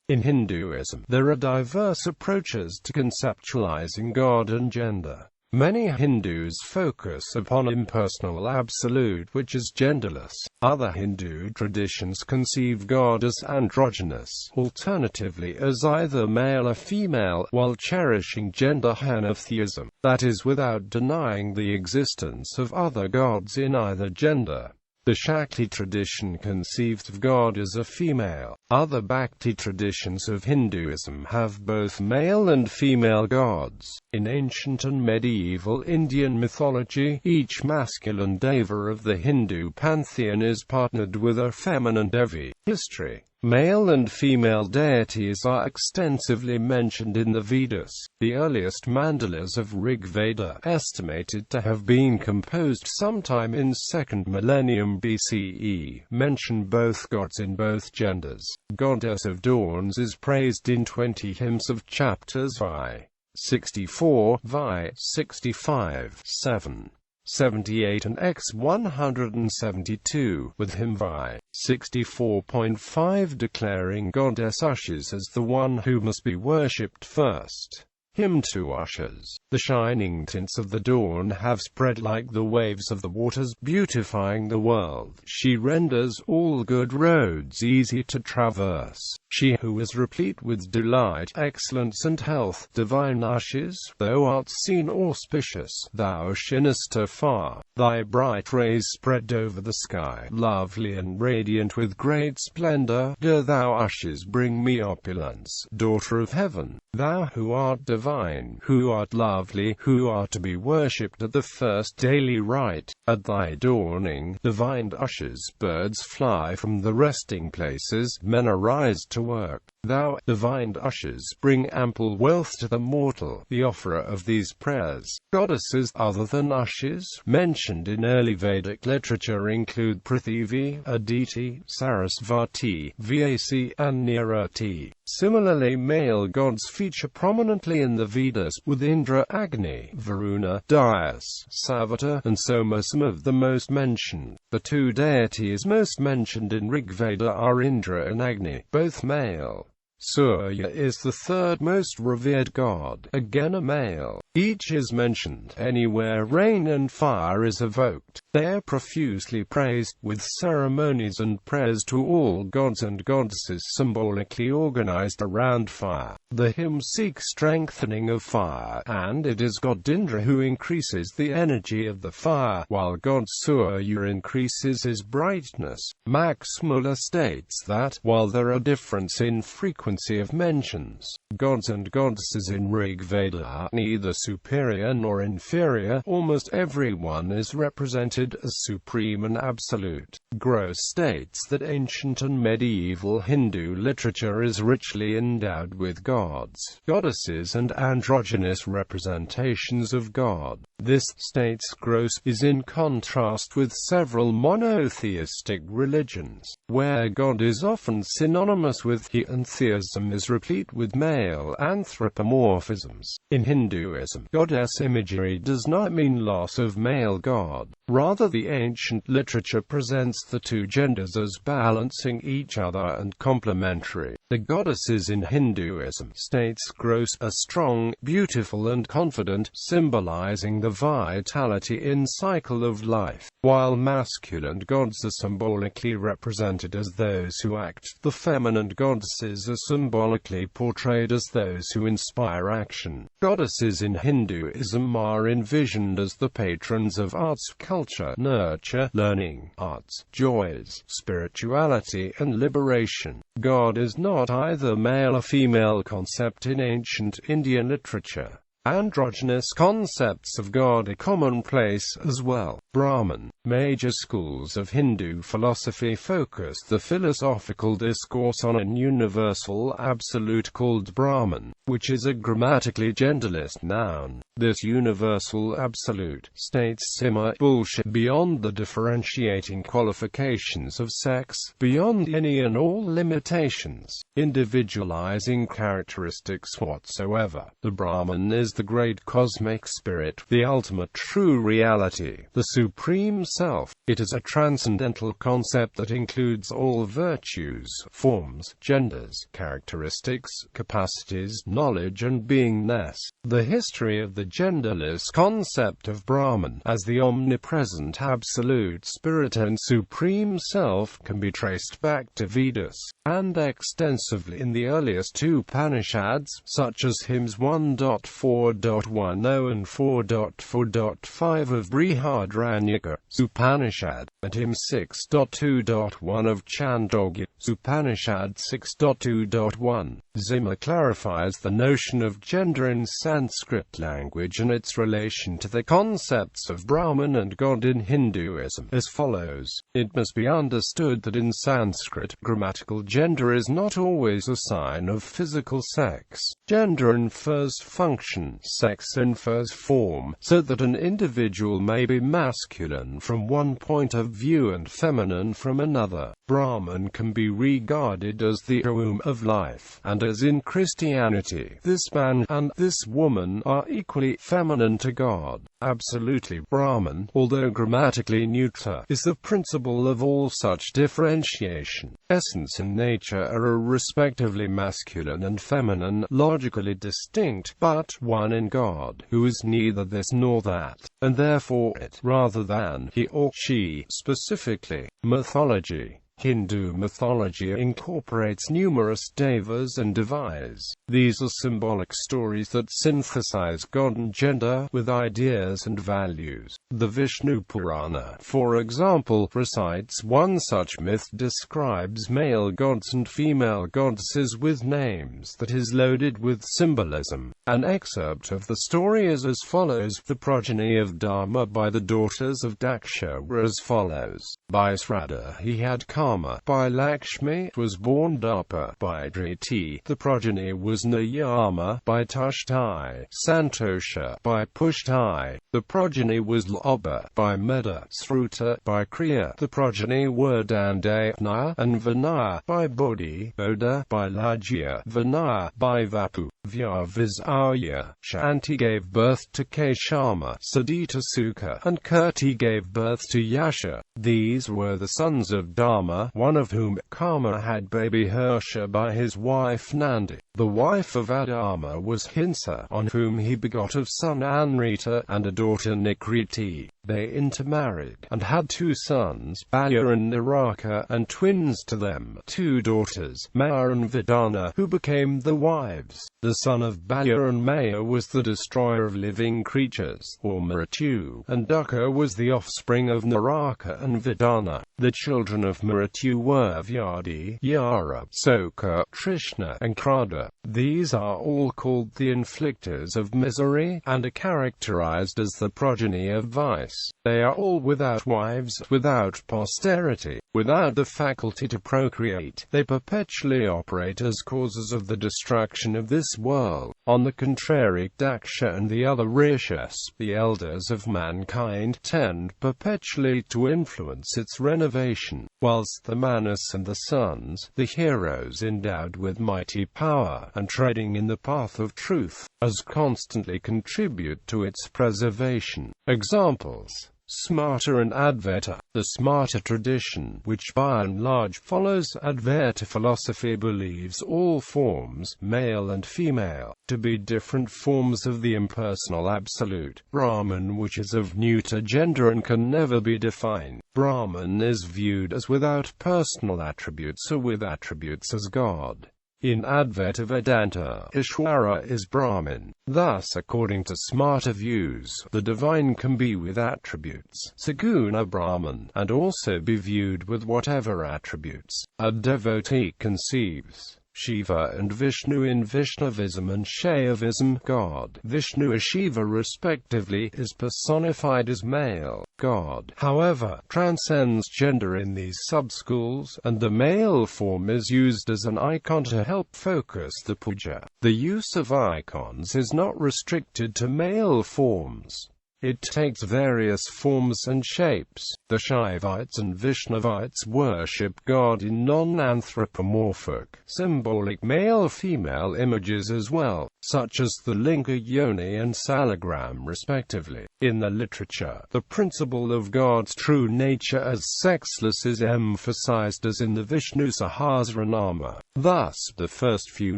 In Hinduism, there are diverse approaches to conceptualizing God and gender. Many Hindus focus upon impersonal absolute, which is genderless. Other Hindu traditions conceive God as androgynous, alternatively as either male or female, while cherishing gender henotheism, that is, without denying the existence of other gods in either gender. The Shakti tradition conceived of God as a female. Other Bhakti traditions of Hinduism have both male and female gods. In ancient and medieval Indian mythology, each masculine deva of the Hindu pantheon is partnered with a feminine devi. History. Male and female deities are extensively mentioned in the Vedas. The earliest mandalas of Rig Veda, estimated to have been composed sometime in 2nd millennium BCE, mention both gods in both genders. Goddess of Dawns is praised in 20 hymns of chapters Vi. 64, Vi. 65, 7. 78 and X 172, with hymn Vi. 64.5 declaring Goddess Ushas as the one who must be worshipped first. Hymn to Ushas. The shining tints of the dawn have spread like the waves of the waters, beautifying the world. She renders all good roads easy to traverse. She who is replete with delight, excellence and health, divine Ushas, thou art seen auspicious, thou shinest afar. Thy bright rays spread over the sky, lovely and radiant with great splendor. Do thou Ushas bring me opulence, daughter of heaven. Thou who art divine, who art lovely, who are to be worshipped at the first daily rite. At thy dawning, divine Ushas, birds fly from the resting places, men arise to work. Thou, divine Ushas, bring ample wealth to the mortal, the offerer of these prayers. Goddesses other than Ushas, mentioned in early Vedic literature include Prithivi, Aditi, Sarasvati, Vac, and Nirati. Similarly, male gods feature prominently in the Vedas, with Indra, Agni, Varuna, Dyaus, Savata, and Soma some of the most mentioned. The two deities most mentioned in Rigveda are Indra and Agni, both male. Surya is the third most revered god, again a male. Each is mentioned anywhere rain and fire is evoked. They are profusely praised, with ceremonies and prayers to all gods and goddesses symbolically organized around fire. The hymn seeks strengthening of fire, and it is god Indra who increases the energy of the fire, while god Surya increases his brightness. Max Muller states that, while there are differences in frequency of mentions, gods and goddesses in Rig Veda are neither superior nor inferior. Almost everyone is represented as supreme and absolute. Gross states that ancient and medieval Hindu literature is richly endowed with gods, goddesses and androgynous representations of God. This, states Gross, is in contrast with several monotheistic religions, where God is often synonymous with he and theism is replete with male anthropomorphisms. In Hinduism, goddess imagery does not mean loss of male god. Rather, the ancient literature presents the two genders as balancing each other and complementary. The goddesses in Hinduism, states Gross, are strong, beautiful and confident, symbolizing the vitality in cycle of life, while masculine gods are symbolically represented as those who act. The feminine goddesses are symbolically portrayed as those who inspire action. Goddesses in Hinduism are envisioned as the patrons of arts, culture, nurture, learning, arts, joys, spirituality, and liberation. God is not either male or female concept in ancient Indian literature. Androgynous concepts of God are commonplace as well. Brahman. Major schools of Hindu philosophy focus the philosophical discourse on an universal absolute called Brahman, which is a grammatically genderless noun. This universal absolute, states Sima, bullshit beyond the differentiating qualifications of sex, beyond any and all limitations, individualizing characteristics whatsoever. The Brahman is the great cosmic spirit, the ultimate true reality, the supreme self. It is a transcendental concept that includes all virtues, forms, genders, characteristics, capacities, knowledge and beingness. The history of the genderless concept of Brahman as the omnipresent absolute spirit and supreme self can be traced back to Vedas, and extensively in the earliest two Upanishads, such as hymns 1.4.10 and 4.4.5 of Brihadaranyaka Upanishad, and hymn 6.2.1 of Chandogya Upanishad 6.2.1. Zimmer clarifies the notion of gender in Sanskrit language and its relation to the concepts of Brahman and God in Hinduism as follows. It must be understood that in Sanskrit, grammatical gender is not always a sign of physical sex. Gender infers function, sex infers form, so that an individual may be masculine from one point of view and feminine from another. Brahman can be regarded as the womb of life, and as in Christianity, this man and this woman are equally feminine to God. Absolutely, Brahman, although grammatically neuter, is the principle of all such differentiation. Essence and nature are respectively masculine and feminine, logically distinct, but one in God, who is neither this nor that, and therefore it, rather than he or she, specifically. Mythology. Hindu mythology incorporates numerous devas and devas. These are symbolic stories that synthesize God and gender with ideas and values. The Vishnu Purana, for example, recites one such myth, describes male gods and female goddesses with names that is loaded with symbolism. An excerpt of the story is as follows. The progeny of Dharma by the daughters of Daksa were as follows. By Sraddha he had Kama, by Lakshmi was born Darpa, by Driti the progeny was Nayama, by Tushtai Santosha, by Pushtai the progeny was Labha, by Meda Sruta, by Kriya the progeny were Dandayana and Vinaya, by Bodhi Bodha, by Lajya Vinaya, by Vapu Vyavizaya. Shanti gave birth to Keshama, Sadita Sukha, and Kirti gave birth to Yasha. These were the sons of Dharma, one of whom, Kama, had baby Harsha by his wife Nandi. The wife of Adama was Hinsa, on whom he begot a son Anrita and a daughter Nikriti. They intermarried, and had two sons, Balya and Naraka, and twins to them, two daughters, Maya and Vidana, who became the wives. The son of Balya and Maya was the destroyer of living creatures, or Mrityu, and Daksa was the offspring of Naraka and Vidana. The children of Mrityu were Vyadi, Yara, Soka, Trishna, and Krada. These are all called the inflictors of misery, and are characterized as the progeny of vice. They are all without wives, without posterity, without the faculty to procreate. They perpetually operate as causes of the destruction of this world. On the contrary, Daksha and the other Rishis, the elders of mankind, tend perpetually to influence its renovation, whilst the Manas and the sons, the heroes endowed with mighty power, and treading in the path of truth, as constantly contribute to its preservation. Examples: Smarta and Advaita. The Smarta tradition, which by and large follows Advaita philosophy, believes all forms, male and female, to be different forms of the impersonal absolute, Brahman, which is of neuter gender and can never be defined. Brahman is viewed as without personal attributes or with attributes as God. In Advaita Vedanta, Ishvara is Brahman. Thus, according to Smarta views, the divine can be with attributes, Saguna Brahman, and also be viewed with whatever attributes a devotee conceives. Shiva and Vishnu in Vaishnavism and Shaivism, God, Vishnu or Shiva respectively, is personified as male. God, however, transcends gender in these subschools, and the male form is used as an icon to help focus the puja. The use of icons is not restricted to male forms. It takes various forms and shapes. The Shaivites and Vaishnavites worship God in non-anthropomorphic, symbolic male-female images as well. such as the linga, yoni and salagram respectively. In the literature, the principle of God's true nature as sexless is emphasized as in the Vishnu Sahasranama. Thus, the first few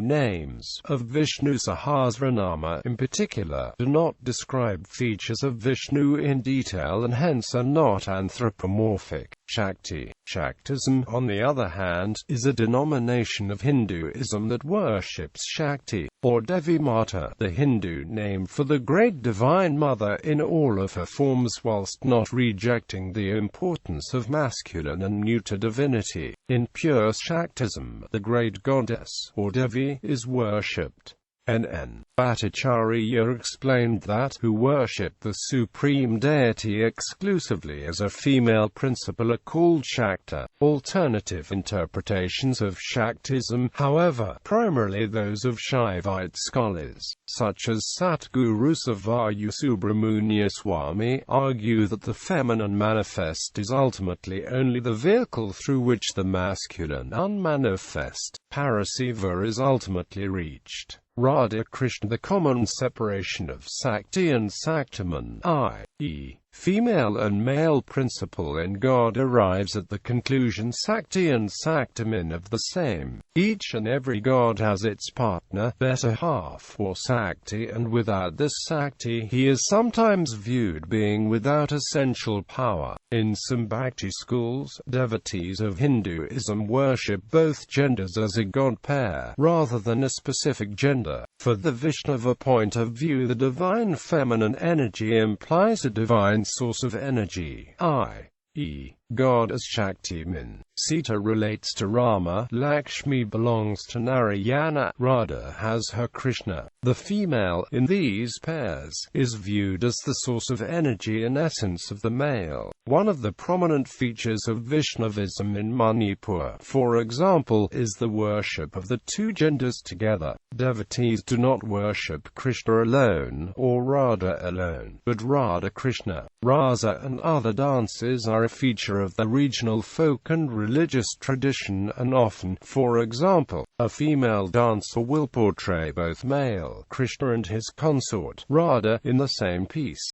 names of Vishnu Sahasranama in particular do not describe features of Vishnu in detail and hence are not anthropomorphic. Shakti. Shaktism, on the other hand, is a denomination of Hinduism that worships Shakti, or Devi Mata, the Hindu name for the great divine mother in all of her forms, whilst not rejecting the importance of masculine and neuter divinity. In pure Shaktism, the great goddess, or Devi, is worshipped. N.N. Bhattacharya explained that, who worship the supreme deity exclusively as a female principle are called Shakta. Alternative interpretations of Shaktism, however, primarily those of Shaivite scholars, such as Satguru Savayu Subramanya Swami, argue that the feminine manifest is ultimately only the vehicle through which the masculine unmanifest, Parasiva, is ultimately reached. Radha Krishna. The common separation of Sakti and Saktiman, i.e., female and male principle in God, arrives at the conclusion Sakti and Saktiman of the same. Each and every God has its partner, better half, or Sakti, and without this Sakti he is sometimes viewed being without essential power. In some bhakti schools, devotees of Hinduism worship both genders as a god pair, rather than a specific gender. For the Vaishnava point of view, the divine feminine energy implies a divine source of energy, i.e., God as Shaktiman. Sita relates to Rama, Lakshmi belongs to Narayana, Radha has her Krishna. The female, in these pairs, is viewed as the source of energy and essence of the male. One of the prominent features of Vaishnavism in Manipur, for example, is the worship of the two genders together. Devotees do not worship Krishna alone, or Radha alone, but Radha Krishna. Rasa and other dances are a feature of the regional folk and religious tradition, and often, for example, a female dancer will portray both male Krishna and his consort, Radha, in the same piece.